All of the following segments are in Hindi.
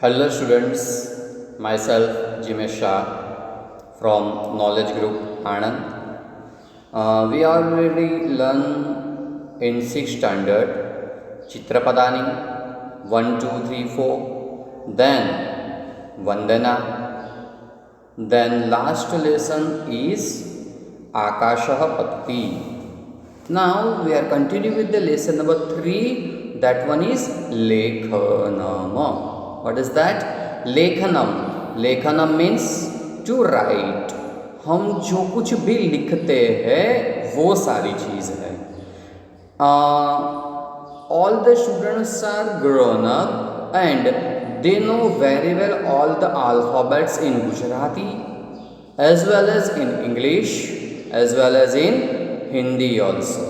Hello students, myself Jimesh Shah from Knowledge Group Anand. We already learn in 6th standard Chitrapadani 1, 2, 3, 4, then Vandana, then last lesson is Akashah Patati. Now we are continuing with the lesson number 3, that one is Lekhanam. What is that? लेखनम. लेखनम मीन्स टू राइट. हम जो कुछ भी लिखते हैं वो सारी चीज़ है. All the students are grown up and they know very well all the alphabets in Gujarati as well as in English as well as in Hindi also.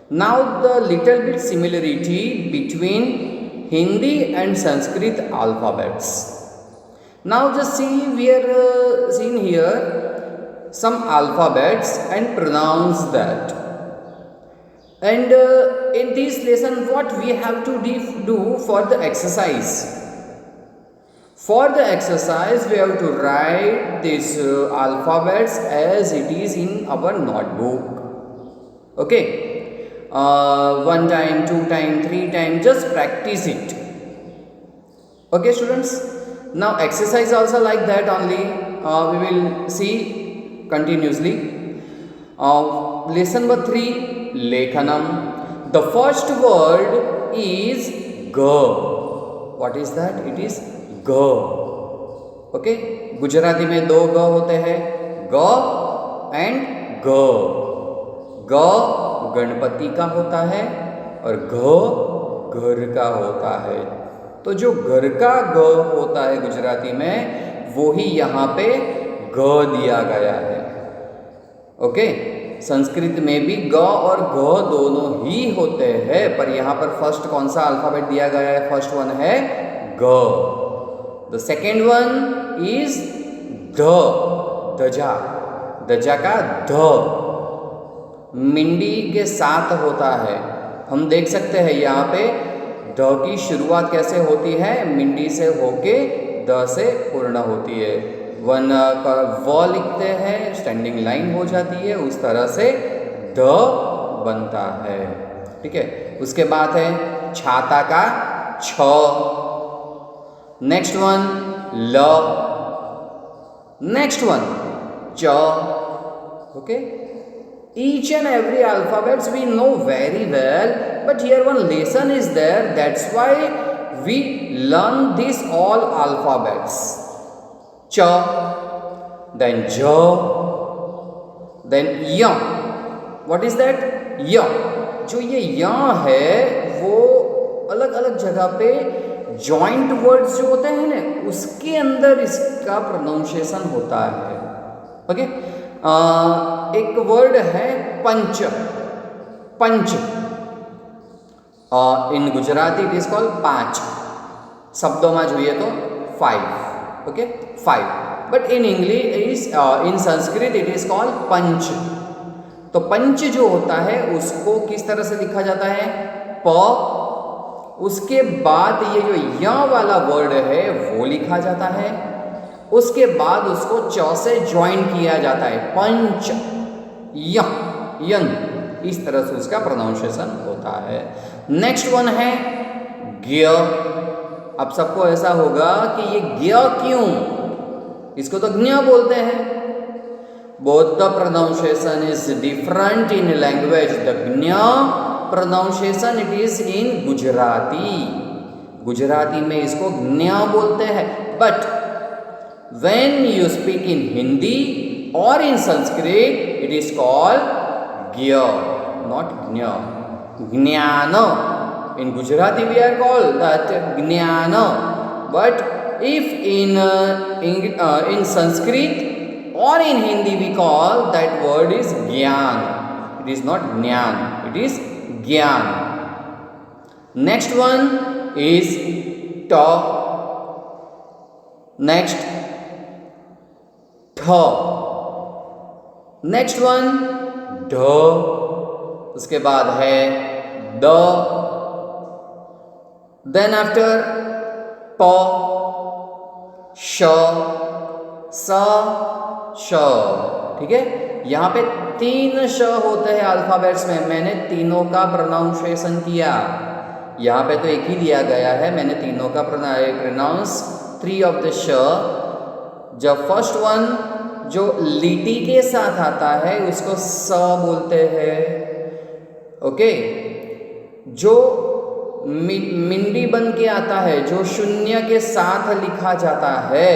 Now the little bit similarity between Hindi and Sanskrit alphabets. Now just see, we are seeing here some alphabets and pronounce that. And in this lesson what we have to do for the exercise. For the exercise we have to write these alphabets as it is in our notebook. Okay. One time, two time, three time, just practice it. Okay students, now exercise also like that only. We will see continuously. Lesson number 3, Lekhanam. The first word is G. What is that? It is G. Okay, Gujarati में दो ग होते हैं, ग एंड ग. ग गणपति का होता है और घ घर का होता है. तो जो घर का ग होता है गुजराती में, वो ही यहाँ पे ग दिया गया है. ओके, संस्कृत में भी ग और घ दोनों ही होते हैं, पर यहाँ पर फर्स्ट कौन सा अल्फाबेट दिया गया है? फर्स्ट वन है ग. द सेकेंड वन इज ध. दजा. दजा का ध मिंडी के साथ होता है. हम देख सकते हैं यहाँ पे ध की शुरुआत कैसे होती है? मिंडी से होके द से पूर्ण होती है. वन का व लिखते हैं, स्टैंडिंग लाइन हो जाती है, उस तरह से द बनता है. ठीक है. उसके बाद है छाता का छ. नेक्स्ट वन ल. नेक्स्ट वन च. Okay. Each and every alphabets we know very well, but here one lesson is there. That's why we learn these all alphabets. Cha, then ja, then ya. What is that? Ya. जो ये या है वो अलग अलग जगह पे जॉइंट वर्ड्स जो होते हैं ना, उसके अंदर इसका प्रोनाउंसिएशन होता है. ओके. एक वर्ड है पंच. पंच in Gujarati it is called पांच. શબ્દોમાં જોઈએ તો 5. Okay, 5. But in English in Sanskrit it is called पंच. तो पंच जो होता है उसको किस तरह से लिखा जाता है? प. उसके बाद ये जो य वाला वर्ड है वो लिखा जाता है. उसके बाद उसको च से ज्वाइन किया जाता है. पंच य यन. इस तरह से उसका प्रोनाउंसिएशन होता है. नेक्स्ट वन है ज्ञ. अब सबको ऐसा होगा कि ये ज्ञ क्यों? इसको तो ज्ञ बोलते हैं. Both the pronunciation is different in language. The ज्ञ pronunciation it is in Gujarati. Gujarati में इसको ज्ञ बोलते हैं. But when you speak in Hindi or in Sanskrit, it is called Gya, not Gnya. Jnana. In Gujarati we are called that Jnana. But if in Sanskrit or in Hindi we call that word is Gyan. It is not Jnana. It is Gyan. Next one is Ta. Next ठ. नेक्स्ट वन ढ. उसके बाद है द. देन आफ्टर प. श, स, श। ठीक है, यहाँ पे 3 श होते हैं अल्फाबेट्स में, मैंने तीनों का प्रोनाउंसिएशन किया। यहाँ पे तो एक ही दिया गया है, मैंने तीनों का प्रोनाउंस 3 ऑफ द श। जब फर्स्ट वन जो लिटी के साथ आता है उसको स बोलते हैं। ओके, जो मिंडी बन के आता है, जो शून्य के साथ लिखा जाता है,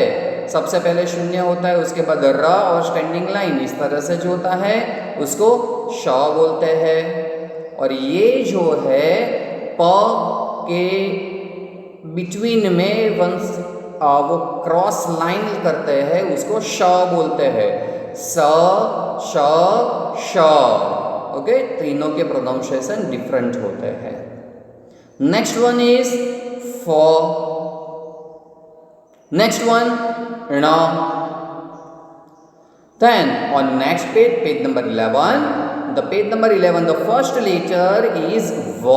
सबसे पहले शून्य होता है, उसके बाद र और स्टैंडिंग लाइन, इस तरह से जो होता है उसको श बोलते हैं। और ये जो है प के बिटवीन में वंस वो क्रॉस लाइन करते हैं, उसको श बोलते हैं। स, श, श। ओके, तीनों के प्रोनाउंसिएशन डिफरेंट होते हैं। नेक्स्ट वन इज फ। नेक्स्ट वन ण। Then on next page, page number 11, the page number 11, the first letter is व।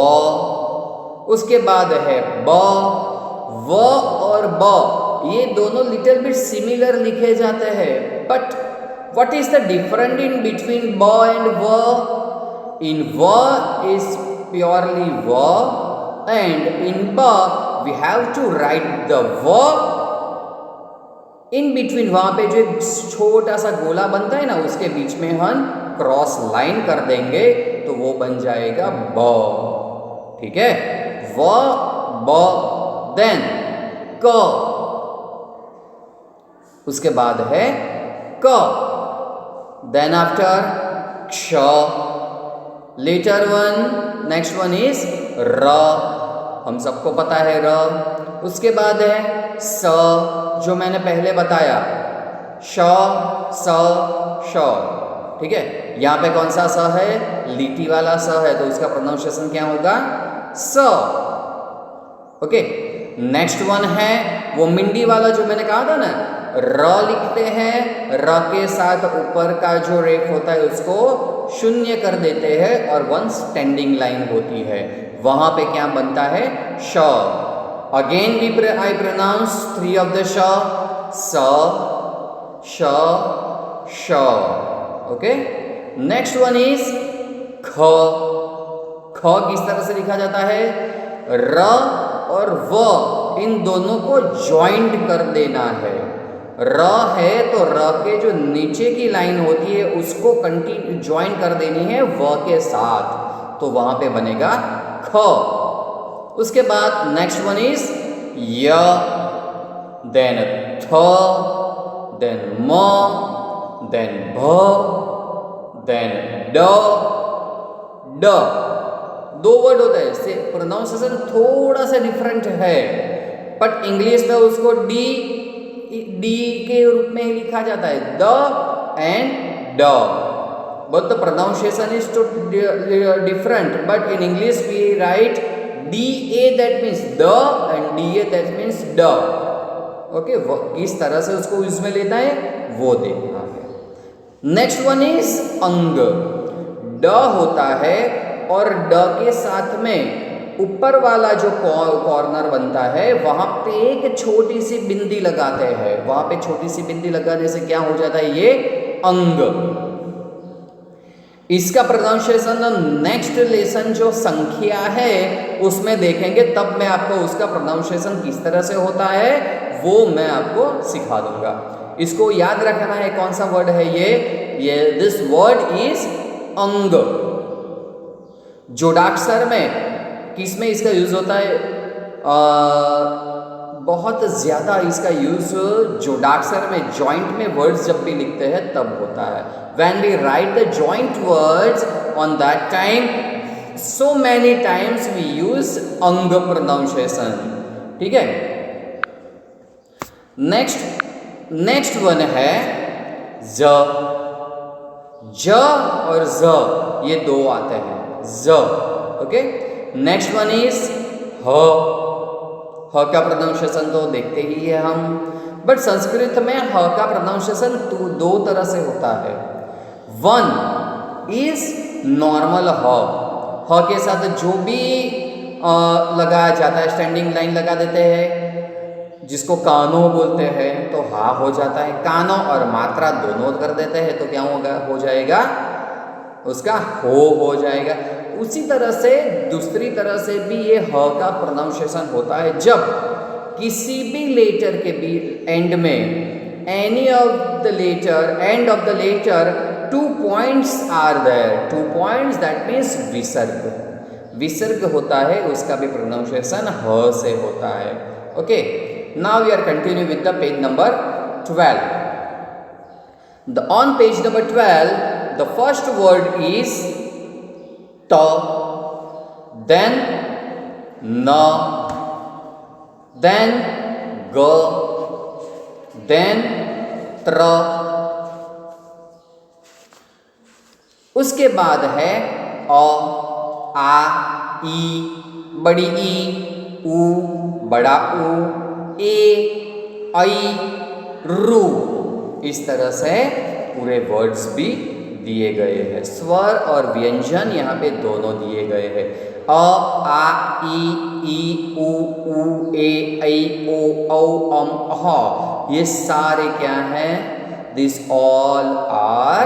उसके बाद है ब। व और ब ये दोनों लिटिल बिट सिमिलर लिखे जाते हैं, but what is the different in between ब एंड व? इन व इज प्योरली व एंड इन ब we have to write the व इन बिटवीन। वहां पे जो एक छोटा सा गोला बनता है ना, उसके बीच में हम क्रॉस लाइन कर देंगे तो वो बन जाएगा ब। ठीक है, व ब, देन क, उसके बाद है क, देन आफ्टर क्ष, letter one, next one is र, हम सबको पता है र। उसके बाद है स, जो मैंने पहले बताया, श, स, श। ठीक है, यहाँ पे कौन सा स है? लिटी वाला स है, तो उसका प्रोनाउंसिएशन क्या होगा? स। ओके, नेक्स्ट वन है वो मिंडी वाला जो मैंने कहा था ना, र लिखते हैं, र के साथ ऊपर का जो रेफ होता है उसको शून्य कर देते हैं और वन स्टैंडिंग लाइन होती है, वहां पे क्या बनता है? श। Again I pronounce 3 of the श, स, श, श। ओके, नेक्स्ट वन इज ख। ख किस तरह से लिखा जाता है? र और व इन दोनों को ज्वाइंट कर देना है। र है तो र के जो नीचे की लाइन होती है उसको कंटिन्यू ज्वाइन कर देनी है व के साथ, तो वहां पे बनेगा ख। उसके बाद नेक्स्ट वन इज य, देन थ, देन म, देन भ, देन ड, ड। 2 वर्ड होता है, इससे प्रोनाउंसिएशन थोड़ा सा डिफरेंट है, बट इंग्लिश में उसको डी के रूप में ही लिखा जाता है, द एंड ड। Both the pronunciation is different, but in English we write da, that means the, and da that means the. Okay, किस तरह से उसको यूज में लेता है वो देखना है। नेक्स्ट वन इज अंग। ड होता है और ड के साथ में ऊपर वाला जो कॉर्नर बनता है वहां पे एक छोटी सी बिंदी लगाते हैं, वहां पे छोटी सी बिंदी लगाने से क्या हो जाता है? ये अंग। इसका प्रोनाउंसिएशन नेक्स्ट लेसन जो संख्या है उसमें देखेंगे, तब मैं आपको उसका प्रोनाउंसिएशन किस तरह से होता है वो मैं आपको सिखा दूंगा। इसको याद रखना है, कौन सा वर्ड है ये दिस वर्ड इज अंग। जोडाक्षर में किस में इसका यूज होता है? बहुत ज्यादा इसका यूज जोडाक्षर में, जॉइंट में वर्ड्स जब भी लिखते हैं तब होता है। When we write the joint words, on that time so many times we use अंग pronunciation। ठीक है, नेक्स्ट वन है ज। ज और ज ये 2 आते हैं, ज। ओके, नेक्स्ट वन इज ह। ह का प्रोनाउंसिएशन तो देखते ही है हम, बट संस्कृत में ह का प्रोनाउंसिएशन 2 तरह से होता है। वन इज नॉर्मल ह के साथ जो भी लगाया जाता है, स्टैंडिंग लाइन लगा देते हैं, जिसको कानो बोलते हैं तो हा हो जाता है, कानो और मात्रा दोनों कर देते हैं तो क्या होगा, हो जाएगा उसका हो जाएगा। उसी तरह से दूसरी तरह से भी ये ह का प्रोनाउंसिएशन होता है जब किसी भी लेटर के भी एंड में any of the letter end of the letter 2 points are there, 2 points that means विसर्ग, विसर्ग होता है उसका भी प्रोनाउंसिएशन ह से होता है। Okay, now we are continue with the page number 12। On page number 12, the first word is ta, then na, then ga, then tra, उसके बाद है अ, आ, ई, बड़ी ई, ऊ, बड़ा ऊ, ए, ऐ, रू। इस तरह से पूरे वर्ड्स भी दिए गए हैं। स्वर और व्यंजन यहाँ पे दोनों दिए गए हैं। अ, आ, ई, ऊ, ए, ऐ, ओ, औ, अ, ये सारे क्या हैं? दिस ऑल आर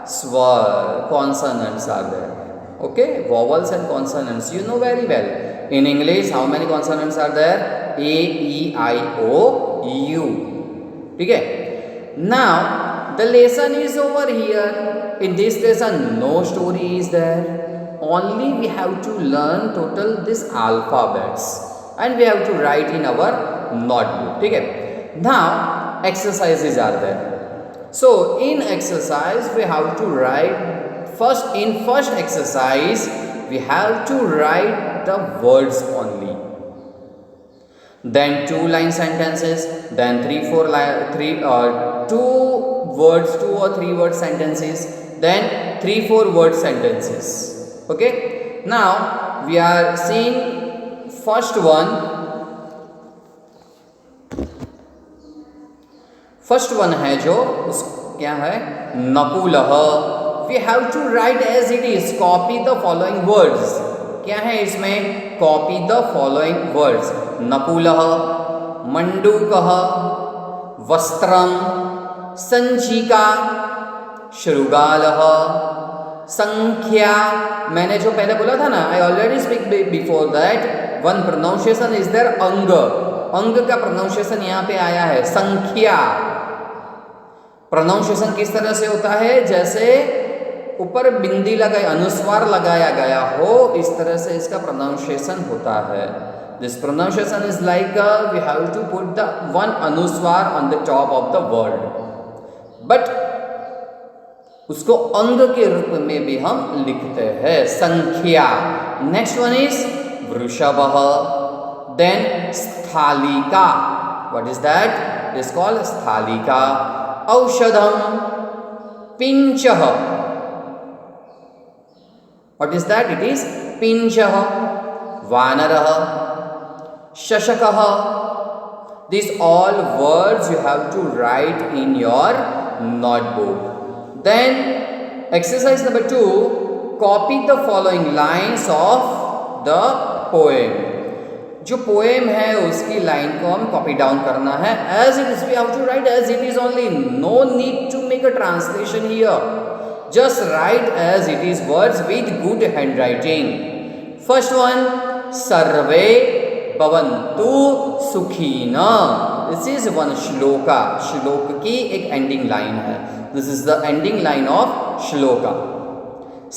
स्वर, consonants are there. Okay, vowels and consonants you know very well. In English how many consonants are there? A, E, I, O, U. ठीक है? Now the lesson is over here. In this lesson no story is there. Only we have to learn total this alphabets and we have to write in our notebook. ठीक है? Now exercises are there. So in exercise we have to write first exercise we have to write the words only, then 2 line sentences, then 2 or 3 word sentences, then 3-4 word sentences. Okay, now we are seeing first one है जो क्या है, नकुलः। We have to write as it is. Copy the following words. क्या है इसमें? Copy the following words. नकुलः, मंडूकः, वस्त्रम, संचिका, शृगालः, संख्या। मैंने जो पहले बोला था ना, I already speak before that. One pronunciation is there, अंग। अंग का प्रोनाउंसिएशन यहाँ पे आया है संख्या। प्रोनाउंसिएशन किस तरह से होता है? जैसे ऊपर बिंदी लगाई, अनुस्वार लगाया गया हो, इस तरह से इसका प्रोनाउंसिएशन होता है। This pronunciation is like we have to put the one अनुस्वार on the top of the word, but उसको अंग के रूप में भी हम लिखते हैं, संख्या। नेक्स्ट वन इज वृषभः, देन स्थालिका। What is that? Is called स्थालिका। औषधम, पिंचः। What is that? It is pinchah. Vanarah, shashakah. These all words you have to write in your notebook. Then exercise number 2, copy the following lines of the poem. जो पोएम है उसकी लाइन को हम कॉपी डाउन करना है। As it is we have to write as it is only, no need to make a translation here. Just write as it is words with good handwriting. First one, Sarve Bhavantu Sukhina. This is one shloka. श्लोक की एक एंडिंग लाइन है। This is the ending line of shloka.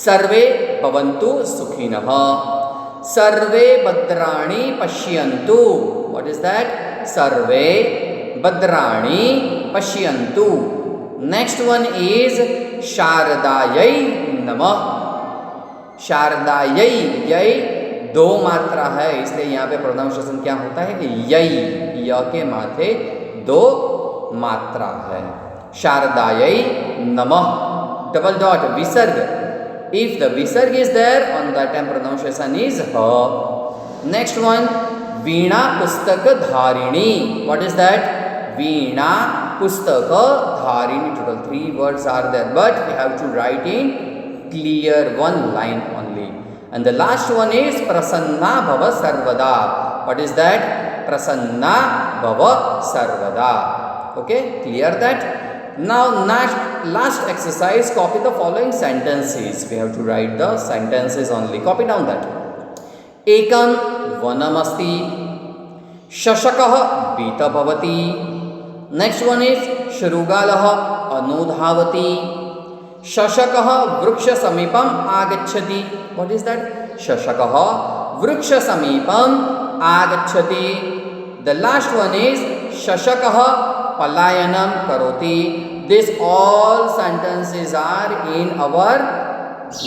Sarve Bhavantu Sukhinah. Sarve Bhadrani Pashyantu. What is that? Sarve Bhadrani Pashyantu. Next one is शारदायै नमः। शारदायै, यै 2 मात्रा है इसलिए यहाँ पे प्रोनाउंसिएशन क्या होता है? यै, य के माथे 2 मात्रा है। शारदायै नमः, डबल डॉट, विसर्ग। इफ द विसर्ग is there on that time pronunciation is ह। नेक्स्ट वन, वीणा पुस्तक धारिणी। What is that? वीणा पुस्तक धारिणी। Total 3 words are there, but we have to write in clear 1 line only. And the last one is prasanna bhava sarvada. What is that? Prasanna भव सर्वदा. Okay, clear that? Now last exercise, copy the following sentences. We have to write the sentences only. Copy down that. एकं वनमस्ति, शशकः बीतभवति. नेक्स्ट वन इज शृगालः अनुधावति, शशकः वृक्षसमीपम् आगच्छति. What is that? शशकः वृक्षसमीपम् आगच्छति. द लास्ट वन इज शशकः पलायनं करोति. This all sentences are in our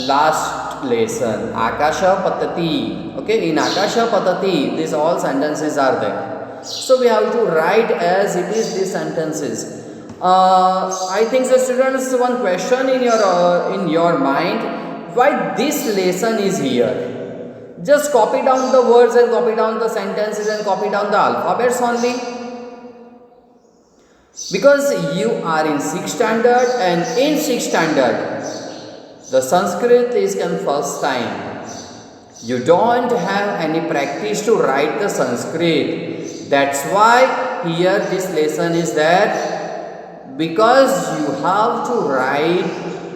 last lesson, Akasha Patati. Okay, in Akasha Patati, these all sentences are there. So we have to write as it is these sentences. I think so, students, one question in your mind: why this lesson is here? Just copy down the words and copy down the sentences and copy down the alphabets only. Because you are in 6th standard, and in 6th standard the Sanskrit is come first time. You don't have any practice to write the Sanskrit. That's why here this lesson is there, because you have to write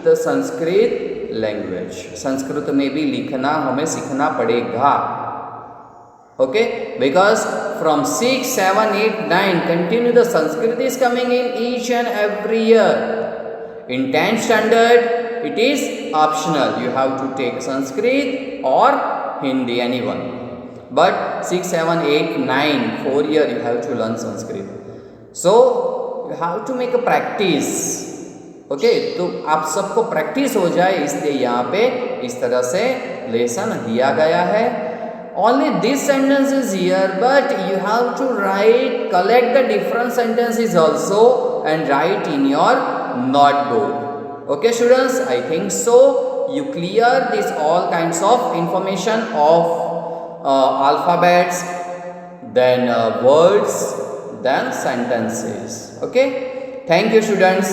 the Sanskrit language. Sanskrit में भी लिखना हमें सीखना पड़ेगा. Okay, because from 6, 7, 8, 9 continue the Sanskrit is coming in each and every year. In 10th standard it is optional. You have to take Sanskrit or Hindi, anyone. But 6, 7, 8, 9, 4 year you have to learn Sanskrit. So you have to make a practice. Okay, तो आप सबको प्रैक्टिस हो जाए इसलिए यहाँ पे इस तरह से लेसन दिया गया है. Only this sentence is here, but you have to write, collect the different sentences also and write in your notebook. Okay, students, I think so you clear this all kinds of information of alphabets, then words, then sentences. Okay, thank you, students.